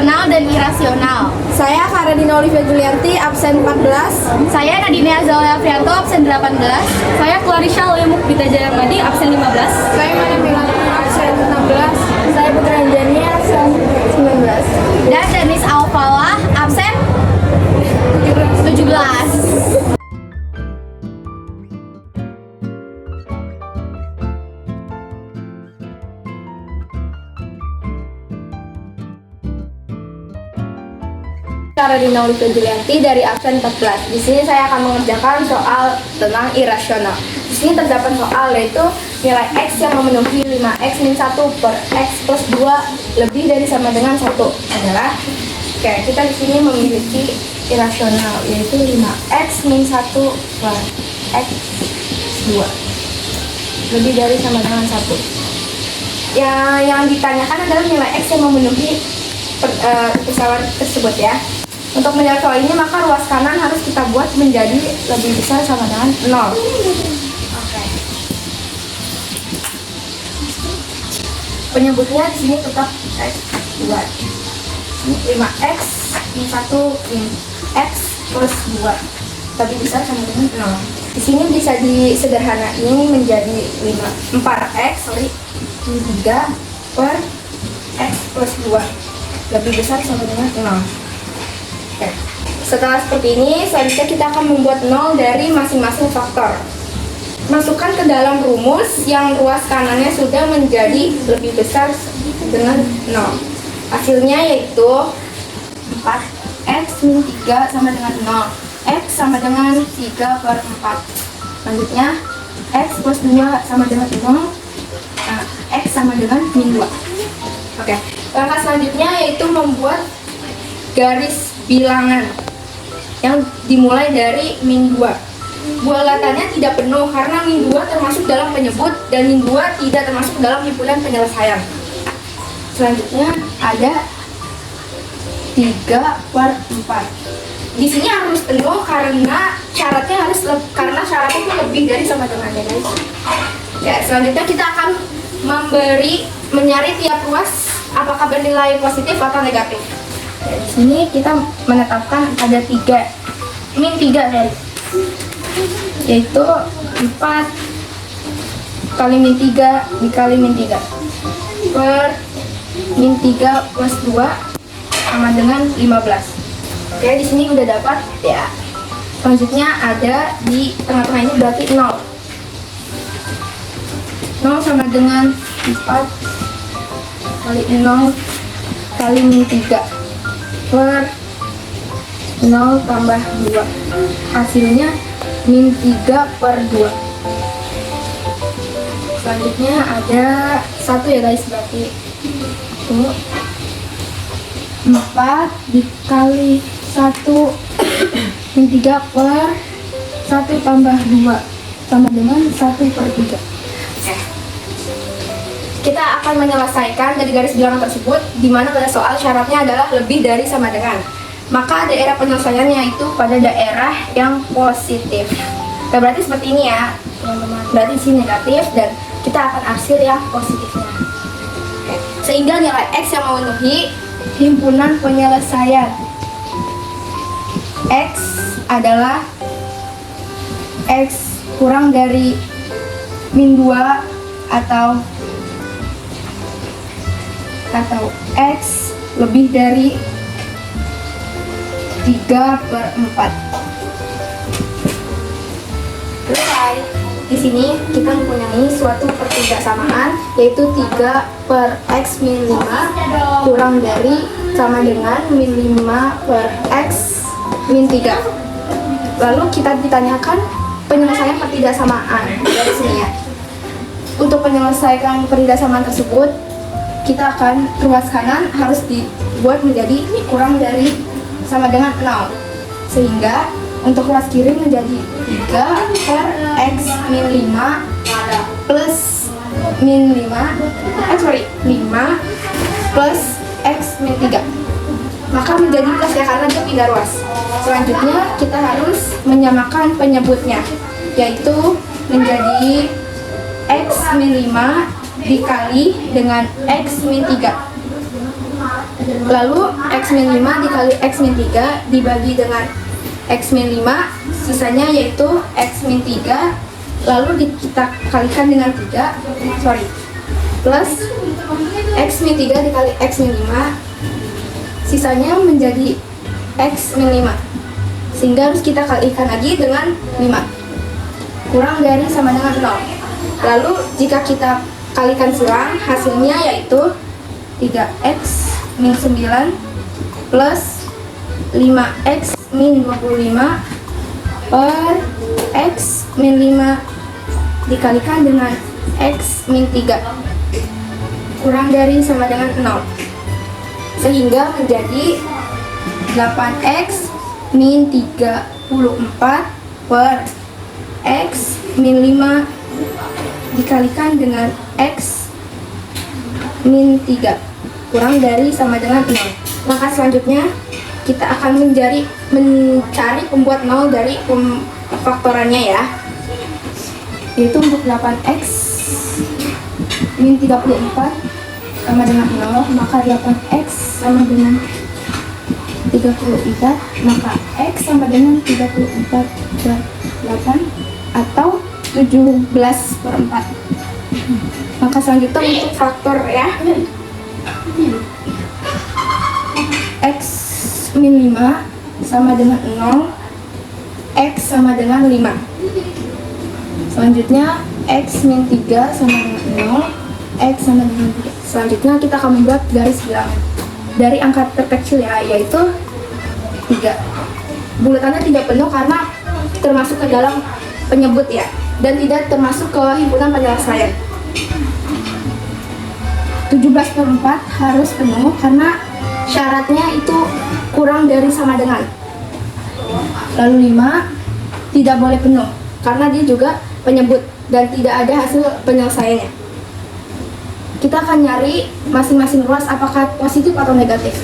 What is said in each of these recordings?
rasional dan irasional. Saya Karedina Olivia Julianti, absen 14. Saya Nadine Azalia Frianto, absen 18. Saya Clarisha Lemuk Bita Jayamadi, absen 15. Saya Mana Milani, absen 16. Saya Putra Anjani, absen 19. Dan Denis Alfalah, absen 17. Karedina Olivia Julianti dari absen 14. Di sini saya akan mengerjakan soal tentang irasional. Di sini terdapat soal yaitu nilai X yang memenuhi 5X min 1 per X plus 2 lebih dari sama dengan 1 adalah, oke, kita di sini memiliki irasional yaitu 5X min 1 per X 2 lebih dari sama dengan 1. Yang ditanyakan adalah nilai X yang memenuhi persamaan tersebut ya. Untuk menjawab soal ini maka ruas kanan harus kita buat menjadi lebih besar sama dengan 0. Oke. Penyebutnya di sini tetap X2. 5X min 1 min X plus 2 lebih besar sama dengan 0. Di sini bisa disederhanain menjadi 4X min 3 per X plus 2 lebih besar sama dengan 0. Oke. Setelah seperti ini, selanjutnya kita akan membuat 0 dari masing-masing faktor. Masukkan ke dalam rumus yang ruas kanannya sudah menjadi lebih besar dengan 0. Hasilnya yaitu 4X min 3 sama dengan 0. X sama dengan 3 per 4. Selanjutnya, X plus 2 sama dengan 0. X sama dengan min 2. Oke. Langkah selanjutnya yaitu membuat garis bilangan yang dimulai dari min 2. Bualatannya tidak penuh karena min 2 termasuk dalam penyebut dan min 2 tidak termasuk dalam himpunan penyelesaian. Selanjutnya ada 3 per 4. Di sini harus penuh karena syaratnya itu lebih dari sama dengan ya guys. Ya, selanjutnya kita akan mencari tiap ruas apakah bernilai positif atau negatif. Ya, di sini kita menetapkan ada min 3 sorry. Yaitu 4 kali min 3 dikali min 3 per min 3 plus 2 sama dengan 15. Oke, di sini udah dapat ya. Selanjutnya ada di tengah-tengah ini berarti 0. 0 sama dengan 4 kali 0 kali min 3 per 0 tambah 2. Hasilnya min 3 per 2. Selanjutnya ada 1 ya guys, berarti itu 4 dikali 1 min 3 per 1 tambah 2 sama dengan 1 per 3. Kita akan menyelesaikan dari garis bilangan tersebut di mana pada soal syaratnya adalah lebih dari sama dengan. Maka daerah penyelesaiannya itu pada daerah yang positif. Nah, berarti seperti ini ya, teman-teman. Berarti sini negatif dan kita akan arsir yang positifnya. Oke. Sehingga nilai X yang memenuhi himpunan penyelesaian X adalah X kurang dari min 2 atau X lebih dari 3 per 4. Selesai. Di sini kita mempunyai suatu pertidaksamaan yaitu 3 per X min 5 kurang dari sama dengan min 5 per X min 3. Lalu kita ditanyakan penyelesaian pertidaksamaan dari sini ya. Untuk menyelesaikan pertidaksamaan tersebut, kita akan ruas kanan harus dibuat menjadi kurang dari sama dengan 0. Sehingga untuk ruas kiri menjadi 3 per X min 5 plus min 5 plus X min 3. Maka menjadi plus ya karena dia pindah ruas. Selanjutnya kita harus menyamakan penyebutnya, yaitu menjadi X min 5 dikali dengan X min 3. Lalu X min 5 dikali X min 3 dibagi dengan X min 5, sisanya yaitu X min 3, lalu kita kalikan dengan 3, plus X min 3 dikali X min 5, sisanya menjadi X min 5, sehingga harus kita kalikan lagi dengan 5, kurang dari sama dengan 0. Lalu jika kita kalikan silang, hasilnya yaitu 3X min 9 plus 5X min 25 per X min 5 dikalikan dengan X min 3 kurang dari sama dengan 0, sehingga menjadi 8X min 34 per X min 5 dikalikan dengan X min 3 kurang dari sama dengan 0. Maka selanjutnya kita akan mencari pembuat 0 dari faktorannya ya, yaitu untuk 8X min 34 sama dengan 0, maka 8X sama dengan 34, maka X sama dengan 34 per 8 atau 17/4. Maka selanjutnya untuk faktor ya, X min 5 sama dengan 0, X sama dengan 5. Selanjutnya X min 3 sama dengan 0, X sama dengan 3. Selanjutnya kita akan membuat garis bilangan dari angka terkecil ya, yaitu 3. Bulatannya tidak penuh karena termasuk ke dalam penyebut ya, dan tidak termasuk ke himpunan penyelesaian. 17/4 harus penuh karena syaratnya itu kurang dari sama dengan. Lalu 5 tidak boleh penuh karena dia juga penyebut dan tidak ada hasil penyelesaiannya. Kita akan nyari masing-masing ruas apakah positif atau negatif.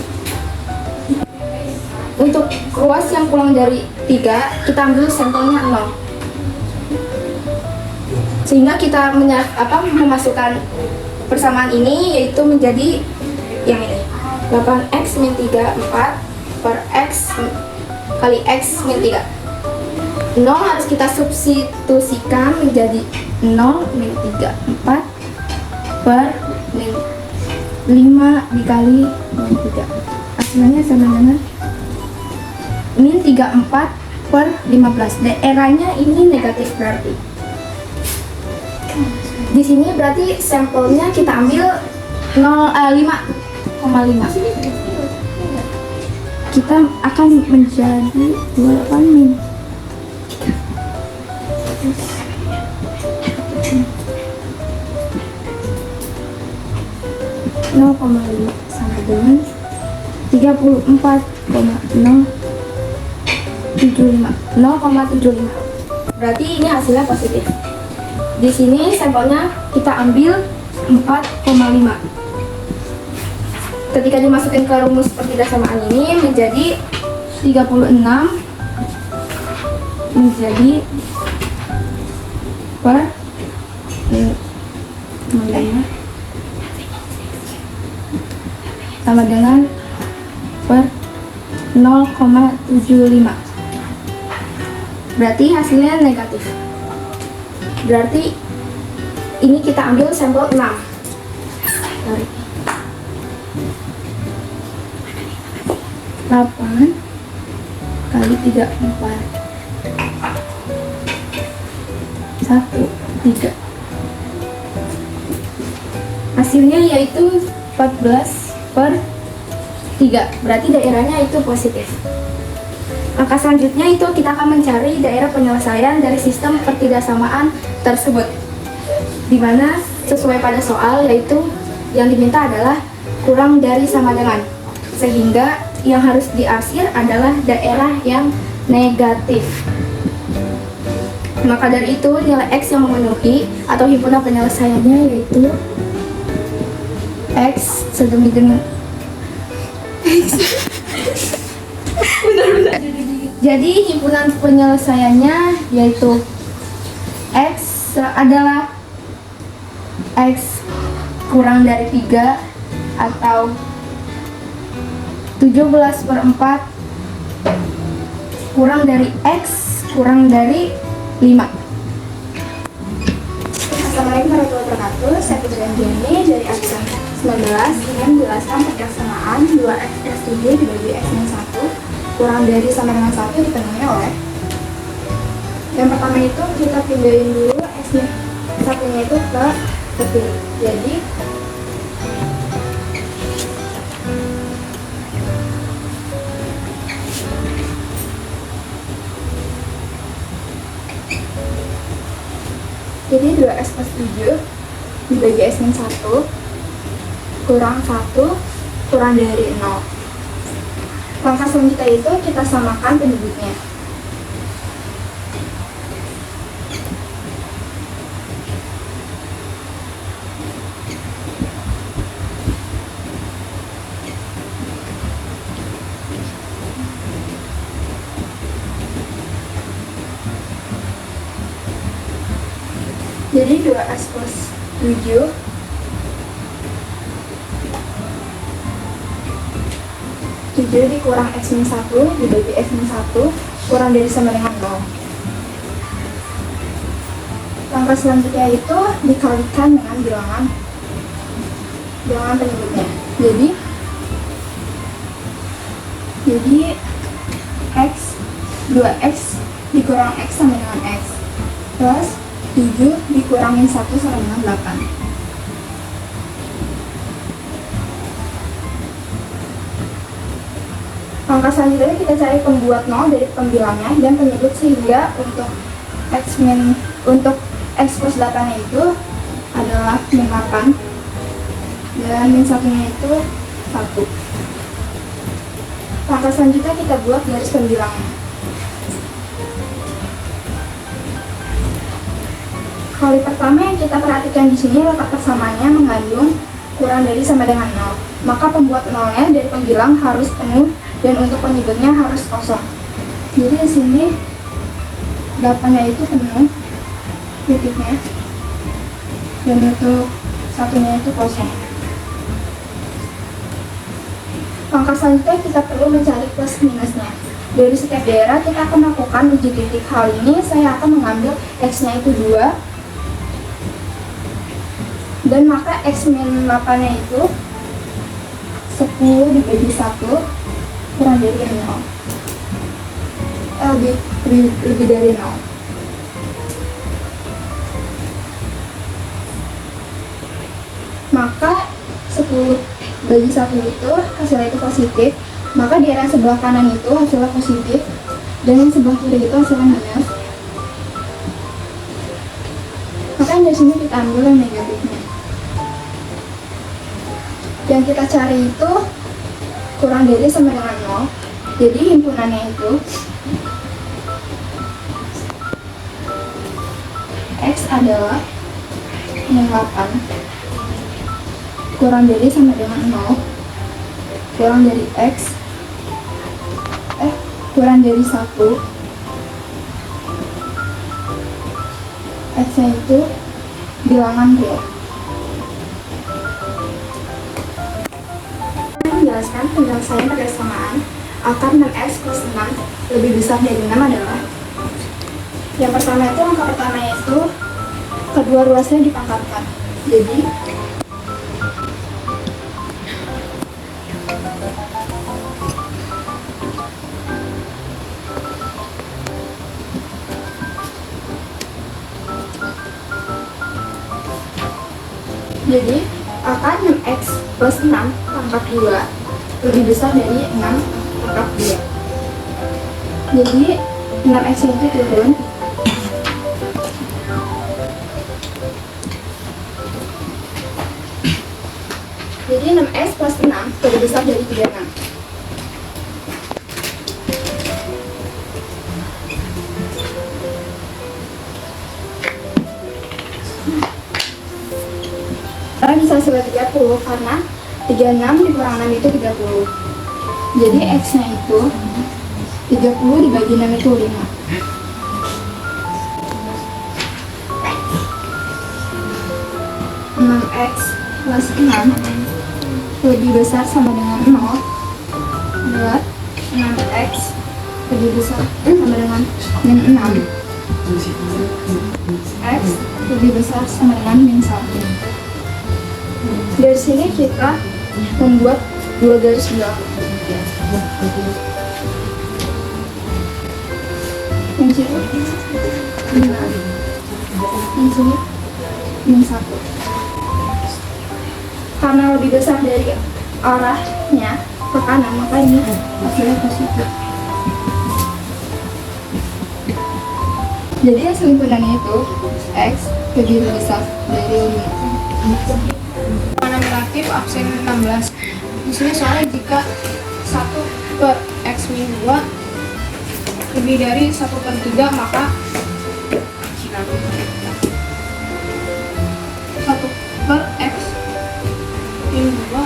Untuk ruas yang kurang dari 3, kita ambil sampelnya 0. Sehingga kita memasukkan persamaan ini, yaitu menjadi yang ini, 8X min 3 4 per X kali X min 3. 0 harus kita substitusikan menjadi 0 min 3 4 per min 5 dikali min 3. Hasilnya sama dengan min 34 per 15. Daerahnya ini negatif berarti. Di sini berarti sampelnya kita ambil 5,5. Kita akan menjadi 28 min. Nol koma 5 sama dengan 0,75. Berarti ini hasilnya positif. Di sini sampelnya kita ambil 4,5. Ketika dimasukkan ke rumus pertidaksamaan ini menjadi 36 menjadi per 5 sama dengan per 0,75. Berarti hasilnya negatif. Berarti ini kita ambil sampel 6. Tarik. 8 kali 34 1 3. Hasilnya yaitu 14 per 3. Berarti daerahnya itu positif. Maka selanjutnya itu kita akan mencari daerah penyelesaian dari sistem pertidaksamaan tersebut, di mana sesuai pada soal yaitu yang diminta adalah kurang dari sama dengan, sehingga yang harus diarsir adalah daerah yang negatif. Maka dari itu nilai X yang memenuhi atau himpunan penyelesaiannya yaitu X sedemikian dengan Jadi himpunan penyelesaiannya yaitu X adalah X kurang dari 3 atau 17/4 kurang dari X kurang dari 5. Assalamualaikum warahmatullahi wabarakatuh. Saya Putri Andiani dari absen 19 ingin menjelaskan persamaan 2x plus 7 dibagi x min 1 kurang dari sama dengan 1 dipenuhi oleh. Yang pertama itu kita pindahin dulu x min 1-nya itu ke tepi. Jadi 2x plus 7 dibagi x min 1 kurang 1 kurang dari 0. Langkah selanjutnya itu kita samakan penduduknya. Jadi 2x plus 7 dikurang x min 1 dibagi x min 1 kurang dari sama dengan 0. Langkah selanjutnya itu dikalikan dengan bilangan penduduknya. Jadi x 2x dikurang x sama dengan x plus 7 dikurangin 1 sama dengan 8. Langkah selanjutnya kita cari pembuat 0 dari pembilangnya dan penyebut, sehingga untuk x plus 8 itu adalah min 8 dan min 1-nya itu 1. Langkah selanjutnya kita buat garis pembilangnya. Kali pertama yang kita perhatikan di sini letak persamaannya mengandung kurang dari sama dengan 0. Maka pembuat 0-nya dari pembilang harus penuh dan untuk penyebutnya harus kosong. Jadi di sini 8-nya itu penuh titiknya dan untuk 1-nya itu kosong. Langkah selanjutnya kita perlu mencari plus minusnya. Dari setiap daerah kita akan melakukan uji titik. Hal ini saya akan mengambil x-nya itu 2 dan maka x min 8-nya itu 10 dibagi 1 kurang dari 0. Lebih dari 0. Maka 10 bagi 1 itu hasilnya itu positif. Maka di area sebelah kanan itu hasilnya positif dan yang sebelah kiri itu hasilnya minus. Maka dari sini kita ambil yang negatifnya. Yang kita cari itu kurang dari sama dengan 0. Jadi himpunannya itu x adalah min 8 kurang dari sama dengan 0 kurang dari x kurang dari 1. X-nya itu bilangan real. Menjelaskan penyelesaian pada kesamaan akar 6x plus 6 lebih besar dari 6 adalah. Yang pertama itu angka pertamanya itu kedua ruasnya dipangkatkan. Jadi akar 6x plus 6 pangkat 2 lebih besar dari 6 pangkat 2. Jadi 6x itu turun. Jadi 6x plus 6 lebih besar dari 36. Bisa hasilnya 30 karena 36 dikurang 6 itu 30. Jadi x-nya itu 30 dibagi 6 itu 5. X plus 6 lebih besar sama dengan 0 buat 6x lebih besar sama dengan min 6. X lebih besar sama dengan min 1. Dari sini kita membuat dua garis belakang. Yang sini min 6, yang sini min 1. Karena lebih besar dari arahnya ke kanan, maka ini hasilnya positif. Jadi hasil himpunannya itu X lebih besar dari 5. Mana relatif absen 16. Di sini soalnya jika 1 per X min 2 lebih dari 1/3, maka 1 per X min 2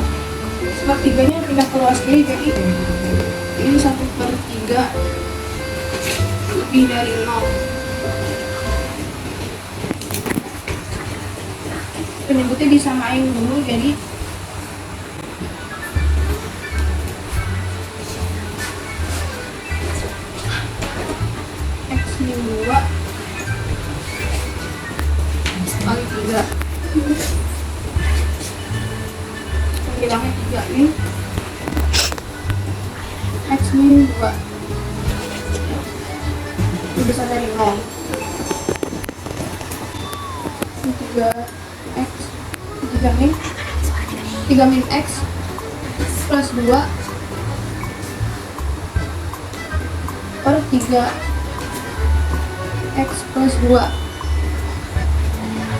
1/3-nya pindah keluar sekali, jadi ini 1/3 lebih dari 0. Penyebutnya disamain dulu, jadi X min 2 kali 3, bilangnya 3 min X min 2 lebih besar dari 0. 3 min X plus 2 per 3 X plus 2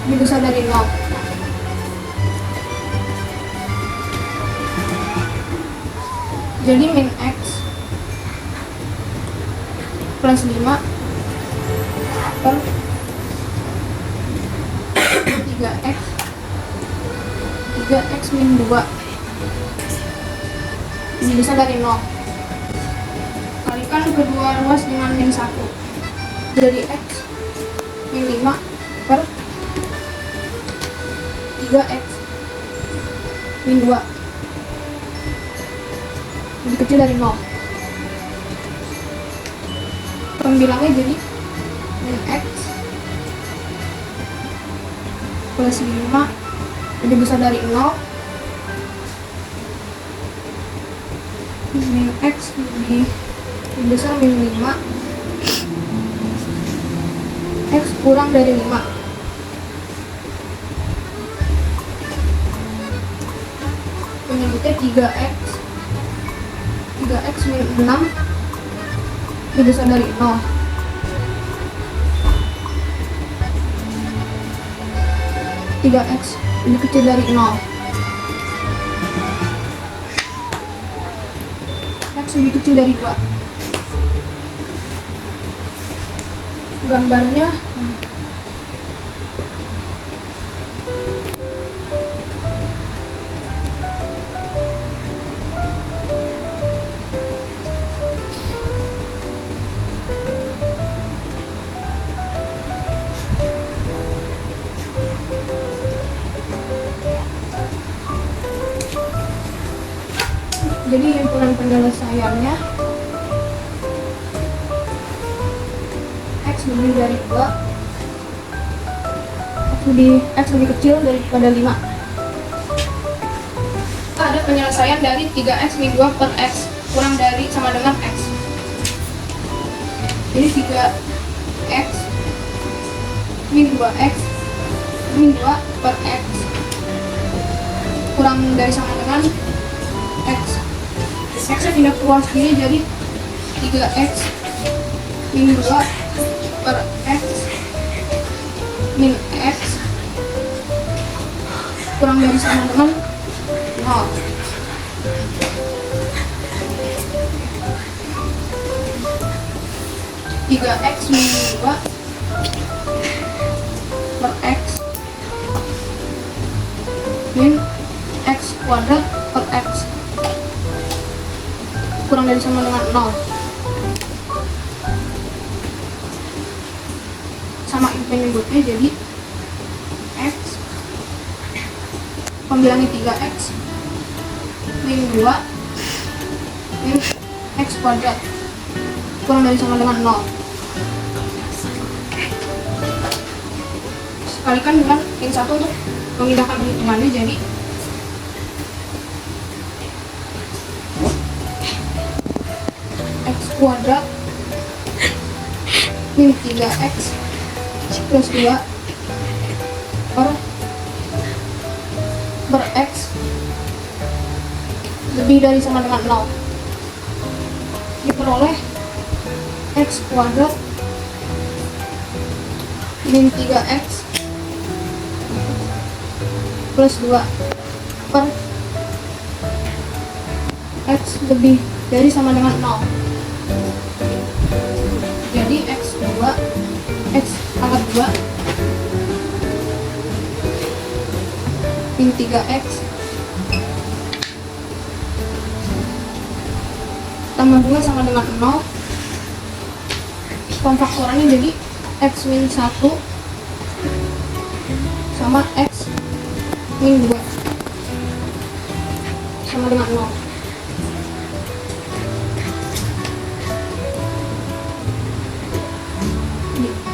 lebih besar dari 0. Jadi min X plus 5 per 3X 3X min 2 lebih besar dari 0. Kalikan kedua ruas dengan min 1. Jadi X min 5 per 3X min 2 lebih kecil dari 0. Pembilangnya jadi min X plus 5 lebih besar dari 0. Min X lebih besar min 5. X kurang dari 5. Penyebutnya 3X min 6 lebih besar dari 0. X lebih kecil dari 0. X lebih kecil dari 2. Gambarnya jadi himpunan penyelesaiannya X lebih dari 2, X lebih kecil daripada 5. Ada penyelesaian dari 3X min 2 per X kurang dari sama dengan X. Jadi 3X min 2X min 2 per X kurang dari sama dengan X. X-nya pindah keluar sini, jadi 3X min 2 per X min X kurang dari sama dengan 0. Tiga X min 2 per X min X kuadrat per X kurang dari sama dengan 0. Sama penyebutnya, jadi X pembilangnya 3X min 2 min X kuadrat kurang dari sama dengan 0. Kalikan dengan yang satu untuk memindahkan perhitungannya, jadi X kuadrat min 3X plus 2 per X lebih dari sama dengan 0 diperoleh X kuadrat min 3X plus 2 per X lebih dari sama dengan 0. Jadi X pangkat 2 min 3X tambah 2 sama dengan 0. Pemfaktorannya jadi X min 1 sama X min 2 sama dengan 0.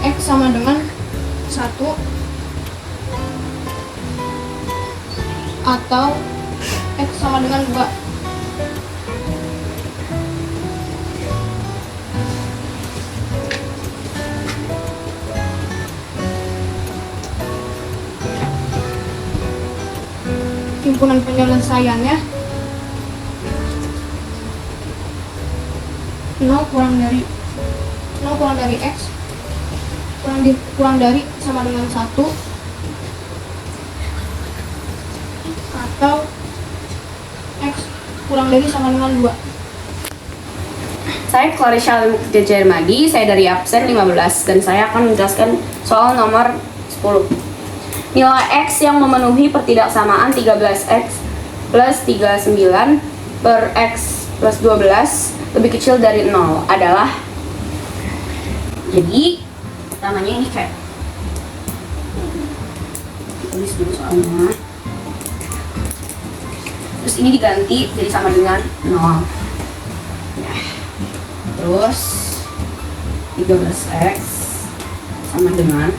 X sama dengan 1 atau X sama dengan 2. Himpunan penyelesaiannya 0 kurang dari X kurang dari sama dengan 1 atau X kurang dari sama dengan 2. Saya Clarisha Lemukbita Jayamadi, saya dari absen 15 dan saya akan menjelaskan soal nomor 10. Nilai X yang memenuhi pertidaksamaan 13X plus 39 per X plus 12 lebih kecil dari 0 adalah, jadi pertamanya ini kayak tulis dulu soalnya, terus ini diganti jadi sama dengan 0 ya. Terus 13X sama dengan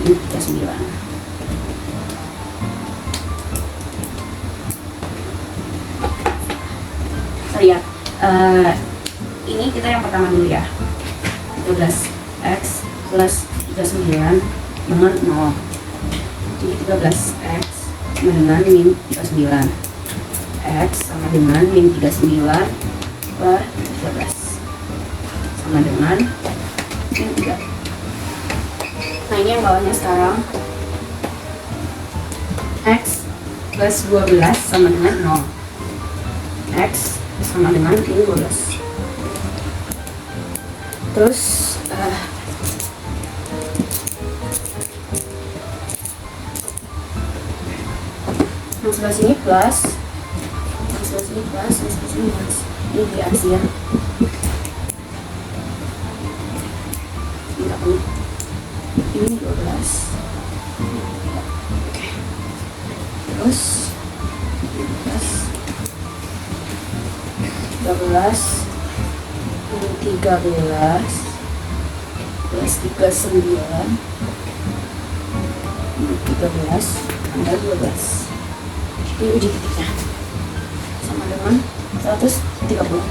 ini 39. Lihat, ini kita yang pertama dulu ya, 13X plus 39 dengan 0. Jadi 13X sama dengan min 39, X sama dengan min 39 per 13 sama dengan min 3. Nah ini yang bawahnya sekarang, X plus 12 sama dengan 0, X sama dengan ini 12. Terus yang sebelah sini plus, yang sebelah sini plus, yang sebelah sini minus. Ini biasa ya. Enggak punya. Ini 12. Oke. Terus 13 ini 13 plus 39 ini 13 tambah 12. Ini uji titiknya sama dengan 130.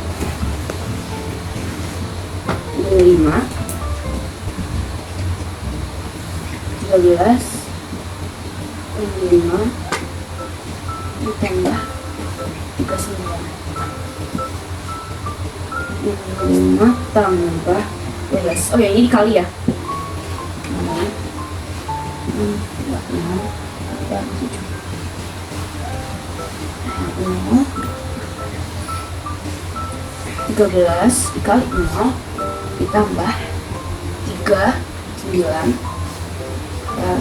Ini 5 13 ini 5 ditambah 39. 5 tambah 12. Oh ya, ini dikali ya. 13 dikali 0 ditambah 39 per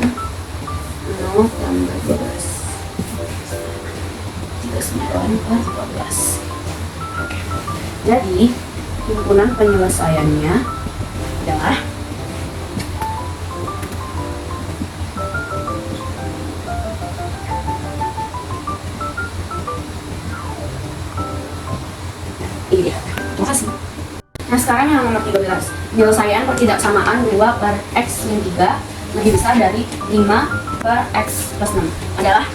0 tambah 12. 39 per 12. Jadi himpunan penyelesaiannya adalah ini dia. Tuh. sekarang yang nomor 13. Penyelesaian pertidaksamaan 2 per X min 3 lebih besar dari 5 per X plus 6 adalah,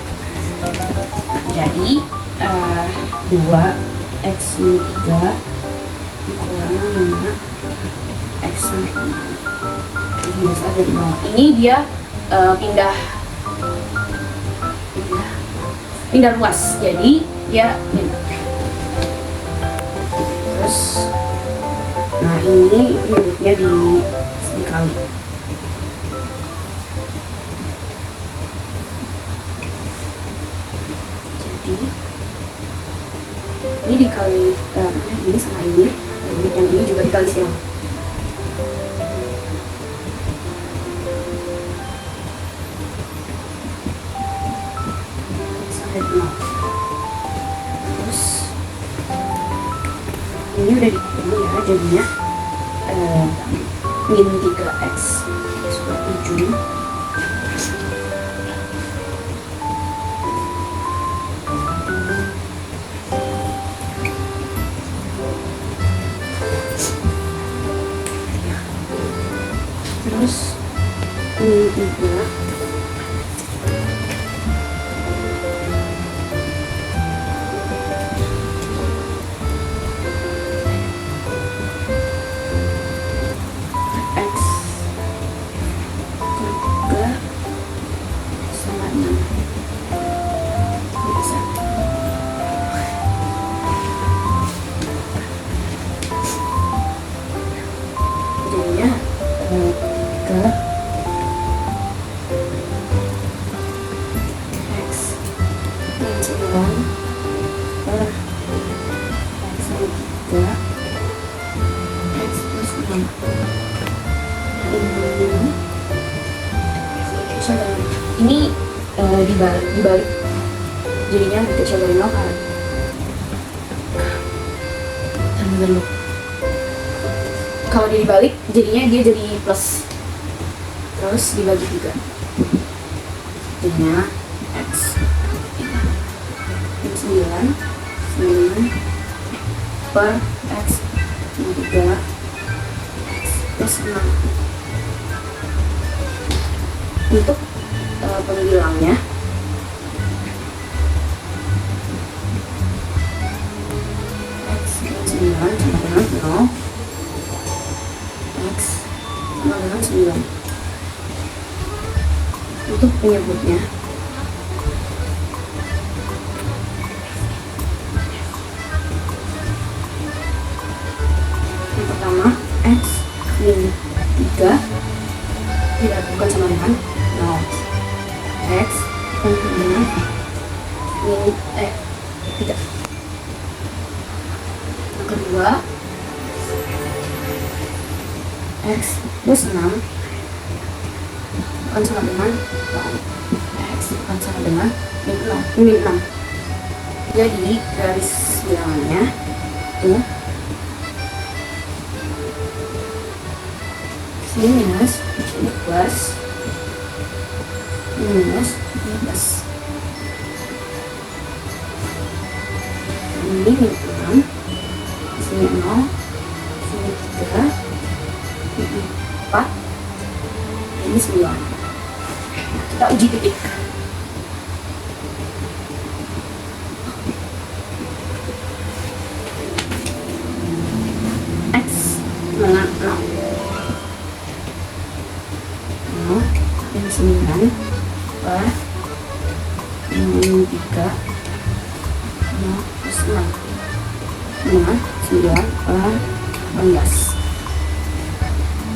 jadi 2 X min 3 dikurangi 5 X min 6 lebih besar dari 0. Ini dia pindah ruas, jadi dia pindah. Terus nah ini bentuknya dikali. Jadi ini dikali ini sama ini, yang ini juga dikali silang. Sampai 0. Terus ini udah dikumpul ya, jadinya min 3x super 7 terus min 3 ini dibalik jadinya lebih kecil dari 0 kan. Dulu kalau dia dibalik jadinya dia jadi plus, terus dibagi 3 jadinya x 9 per x 3 x plus 6. Untuk pengbilangnya x 9 sama dengan 0, x sama dengan 9. Untuk penyebutnya yang pertama x min 3 tidak bukan sama dengan 0, x sama dengan min 3. Yang kedua x plus 6 bukan sama dengan 0, x bukan sama dengan min 6. Jadi garis bilangannya itu ini minus, ini plus, ini minus, ini plus. Ini min 6, sini 0, sini 3, ini 4, ini 9. Kita uji titik. X dengan 0. Yang 9 per min 3 plus 6 dengan 9 per 18.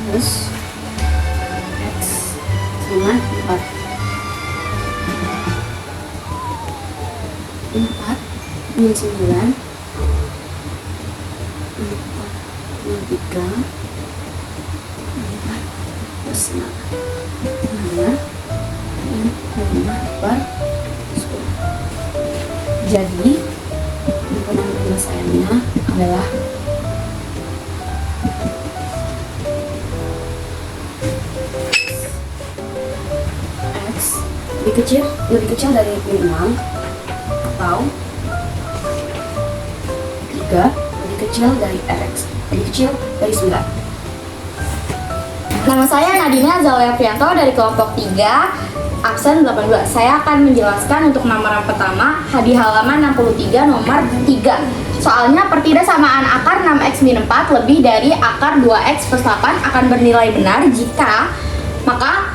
Terus x dengan 4 min 9 min 3 4 plus 6 dengan 5 per 10. Jadi penyelesaiannya adalah x lebih kecil dari min 6 atau 3 lebih kecil dari x Jadi kecil dari 9. Nama saya Nadina Zalia Prianto dari kelompok 3, absen 18. Saya akan menjelaskan untuk nomor yang pertama di halaman 63 nomor 3. Soalnya pertidaksamaan akar 6x min 4 lebih dari akar 2x plus 8 akan bernilai benar jika, maka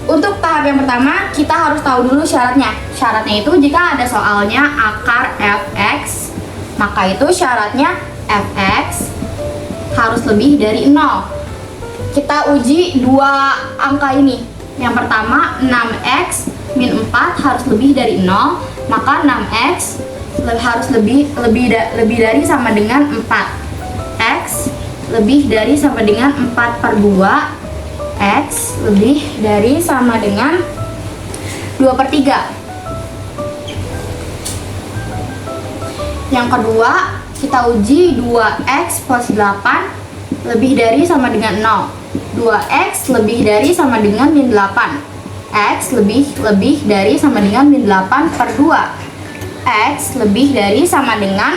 untuk tahap yang pertama kita harus tahu dulu syaratnya. Syaratnya itu jika ada soalnya akar fx, maka itu syaratnya fx harus lebih dari 0. Kita uji dua angka ini. Yang pertama 6x min 4 harus lebih dari 0, maka 6x harus lebih dari sama dengan 4. X lebih dari sama dengan 4 per 2. X lebih dari sama dengan 2 per 3. Yang kedua, kita uji 2x plus 8 lebih dari sama dengan 0. 2x lebih dari sama dengan min 8. X lebih dari sama dengan min 8 per 2. X lebih dari sama dengan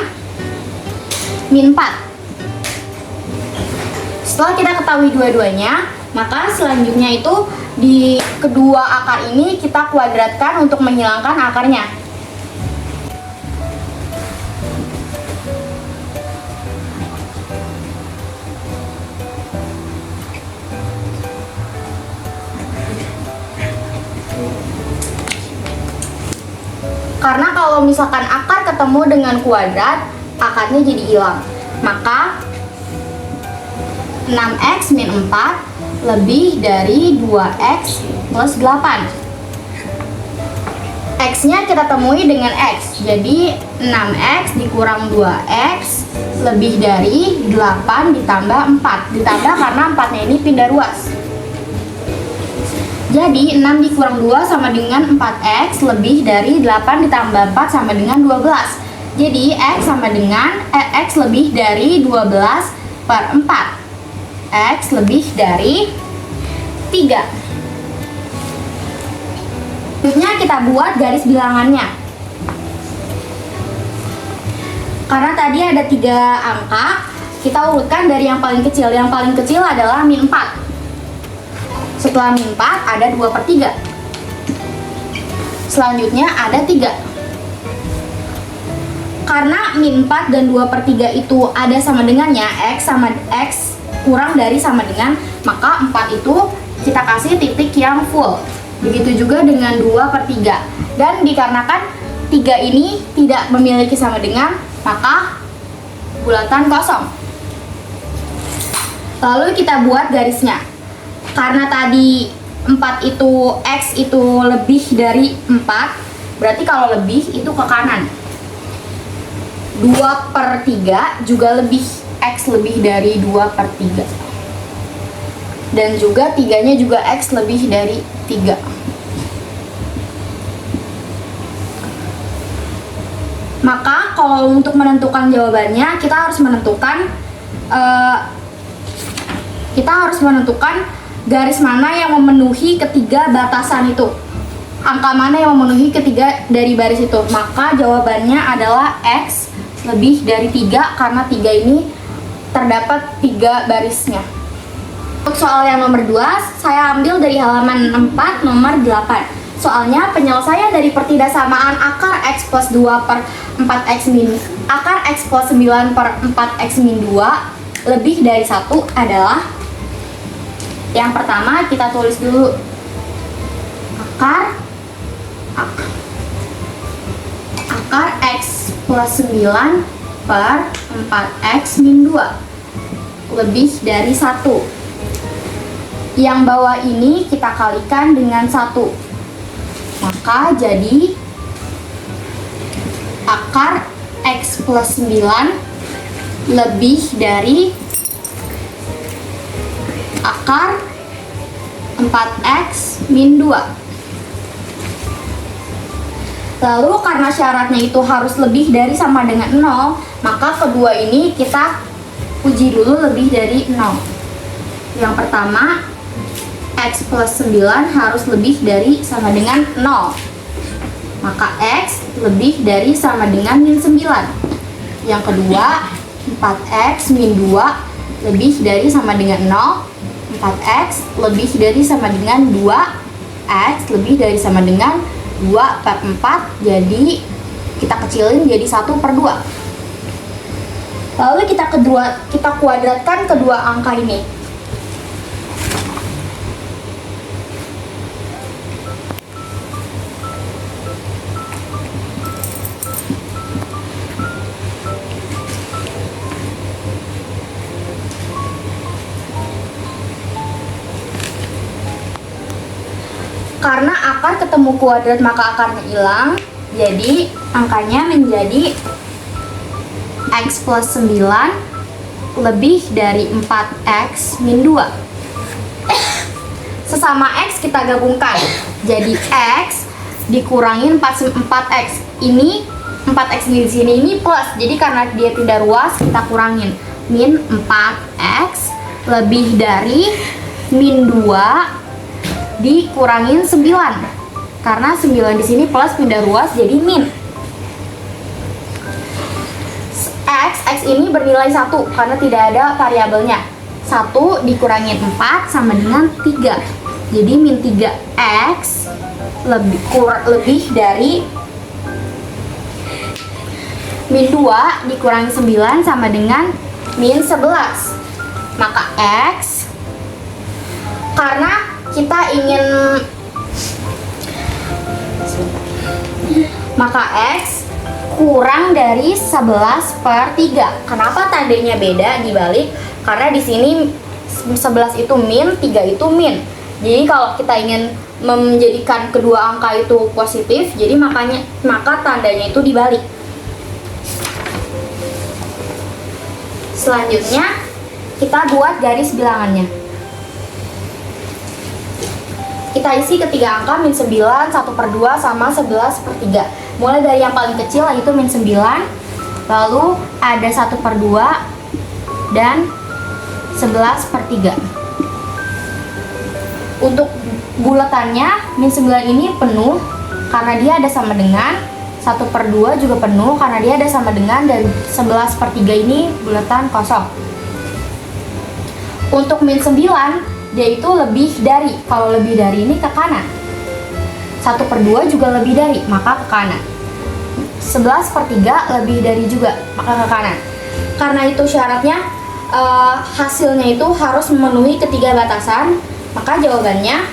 min 4. Setelah kita ketahui dua-duanya, maka selanjutnya itu di kedua akar ini kita kuadratkan untuk menghilangkan akarnya. Karena kalau misalkan akar ketemu dengan kuadrat, akarnya jadi hilang. Maka 6x min 4 lebih dari 2x plus 8. X-nya kita temui dengan X. Jadi 6x dikurang 2x lebih dari 8 ditambah 4. Ditambah karena 4-nya ini pindah ruas. Jadi 6 dikurang 2 sama dengan 4x lebih dari 8 ditambah 4 sama dengan 12. Jadi x sama dengan x lebih dari 12 per 4. X lebih dari 3. Selanjutnya kita buat garis bilangannya. Karena tadi ada 3 angka, kita urutkan dari yang paling kecil. Yang paling kecil adalah min 4. Setelah min 4 ada 2 per 3. Selanjutnya ada 3. Karena min 4 dan 2 per 3 itu ada sama dengannya, X sama X kurang dari sama dengan, maka 4 itu kita kasih titik yang full. Begitu juga dengan 2 per 3. Dan dikarenakan 3 ini tidak memiliki sama dengan, maka bulatan kosong. Lalu kita buat garisnya. Karena tadi 4 itu X itu lebih dari 4, berarti kalau lebih itu ke kanan. 2 per 3 juga lebih, X lebih dari 2 per 3. Dan juga 3-nya juga X lebih dari 3. Maka kalau untuk menentukan jawabannya, kita harus menentukan garis mana yang memenuhi ketiga batasan itu. Angka mana yang memenuhi ketiga dari baris itu. Maka jawabannya adalah X lebih dari 3 karena 3 ini terdapat 3 barisnya. Untuk soal yang nomor 2, saya ambil dari halaman 4 nomor 8. Soalnya penyelesaian dari pertidaksamaan akar X plus 2 per 4X min akar X plus 9 per 4X min 2 lebih dari 1 adalah, yang pertama kita tulis dulu akar X plus 9 per 4X min 2 lebih dari 1. Yang bawah ini kita kalikan dengan 1. Maka jadi akar X plus 9 lebih dari akar 4x min 2. Lalu karena syaratnya itu harus lebih dari sama dengan 0, maka kedua ini kita uji dulu lebih dari 0. Yang pertama, x plus 9 harus lebih dari sama dengan 0. Maka x lebih dari sama dengan min 9. Yang kedua, 4x min 2 lebih dari sama dengan 0, 4x lebih dari sama dengan 2x lebih dari sama dengan 2 per 4. Jadi kita kecilin jadi 1/2. Lalu kita kuadratkan kedua angka ini. Karena akar ketemu kuadrat maka akarnya hilang. Jadi angkanya menjadi x plus 9 lebih dari 4x min 2. Sesama x kita gabungkan. Jadi x dikurangin 4x. Ini 4x di sini ini plus. Jadi karena dia pindah ruas kita kurangin. Min 4x lebih dari min 2 dikurangin 9 karena 9 di sini plus pindah ruas jadi min. X ini bernilai 1 karena tidak ada variabelnya. 1 dikurangin 4 sama dengan 3. Jadi min 3x lebih dari min 2 dikurangi 9 sama dengan min 11. Maka x, karena kita ingin x kurang dari 11/3. Kenapa tandanya beda dibalik? Karena di sini 11 itu min, 3 itu min. Jadi kalau kita ingin menjadikan kedua angka itu positif, jadi maka tandanya itu dibalik. Selanjutnya kita buat garis bilangannya. Kita isi ketiga angka min 9, 1/2 sama 11/3. Mulai dari yang paling kecil yaitu min 9, lalu ada 1/2 dan 11/3. Untuk bulatannya min 9 ini penuh karena dia ada sama dengan 1/2 juga penuh karena dia ada sama dengan, dan 11/3 ini bulatan kosong. Untuk min 9 dia itu lebih dari, kalau lebih dari ini ke kanan. 1/2 juga lebih dari, maka ke kanan. 11/3 lebih dari juga, maka ke kanan. Karena itu syaratnya hasilnya itu harus memenuhi ketiga batasan, maka jawabannya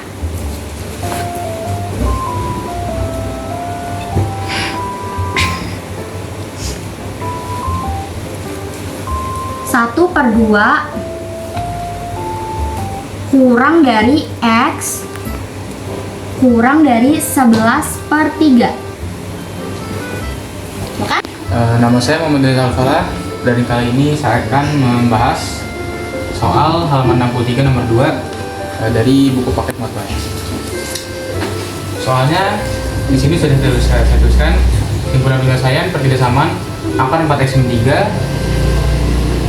satu per 2 kurang dari x kurang dari 11/3. Nama saya Muhammad Rizal Falah. Dari kali ini saya akan membahas soal halaman 63 nomor 2 dari buku paket matematika. Soalnya di sini sudah saya tuliskan simpulan penyelesaian pertidaksamaan akar 4x min 3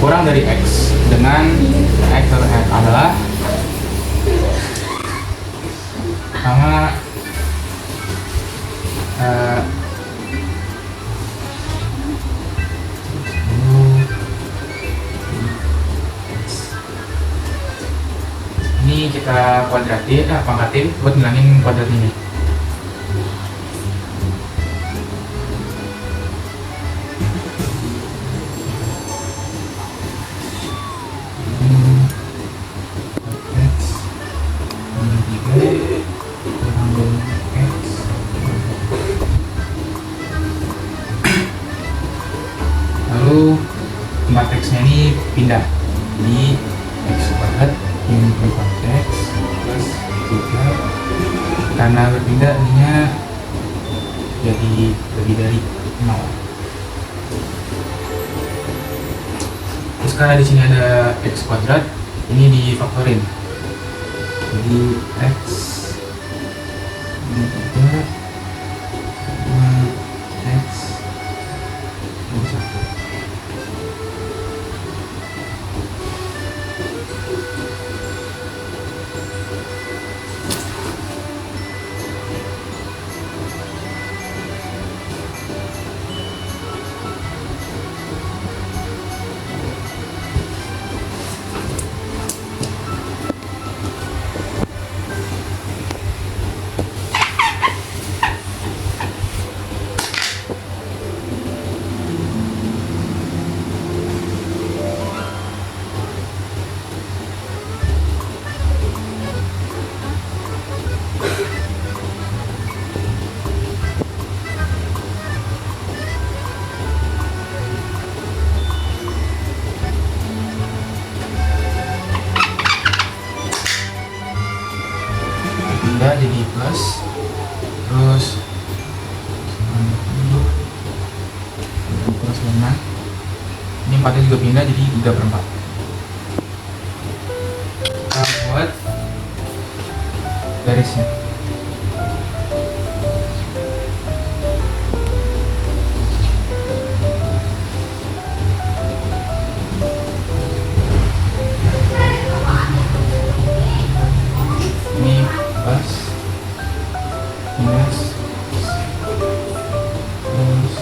kurang dari x dengan x adalah sama ini kita kuadratin, pangkatin buat ngilangin kuadrat ini. Lalu 4x nya ini pindah, jadi x kuadrat min 4x plus 3, karena berpindah ininya jadi lebih dari 0. Terus karena di sini ada x kuadrat, ini difaktorin, jadi x min 3 x min 1. 4-nya juga pindah jadi 3/4. Kita buat garisnya. Ini plus minus plus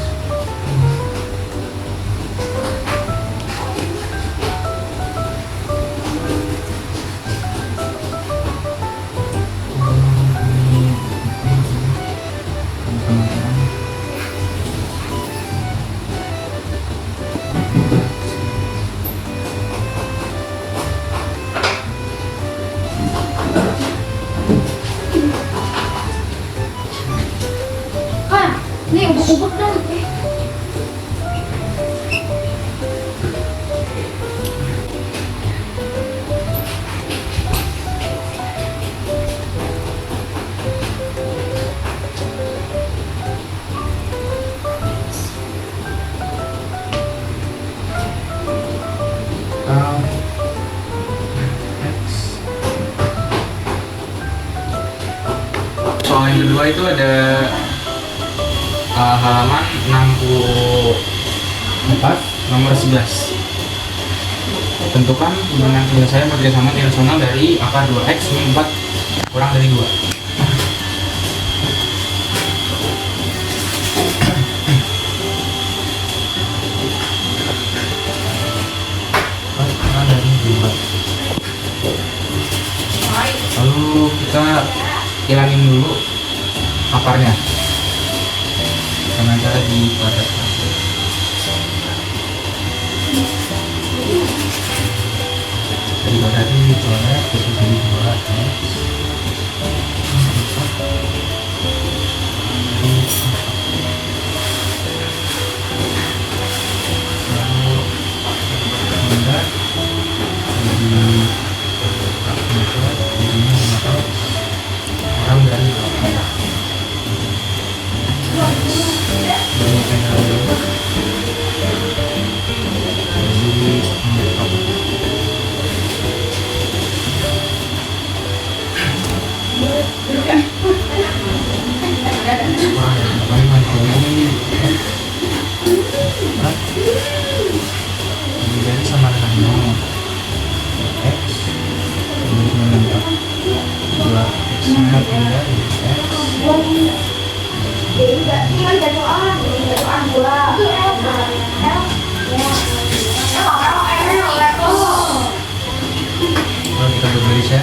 Kan, nih ubuk-ubuk dong. soal yang kedua itu ada halaman 64 nomor 11. Tentukan pemenang penyelesaian pergeseran irrasional dari akar 2x min 4 kurang dari 2. Kurang dari 2. Lalu kita hilangin dulu akarnya dengan cara dikuadratkan. Jadi kuadratin dicoret terus jadi 2 kurang dari 2. Kalau kita berbaris ya.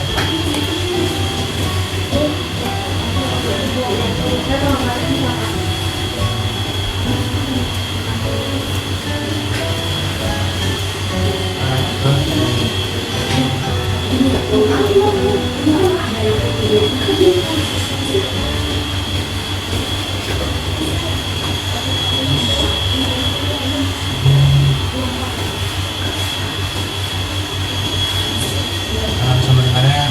Sama dengannya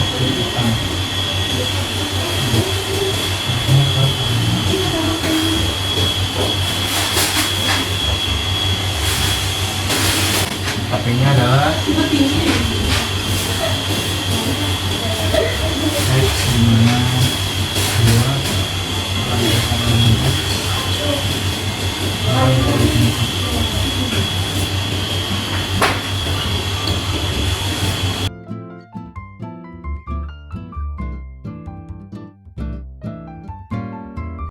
tapi-nya adalah X dimana 2 kurang dari 1 kurang dari 4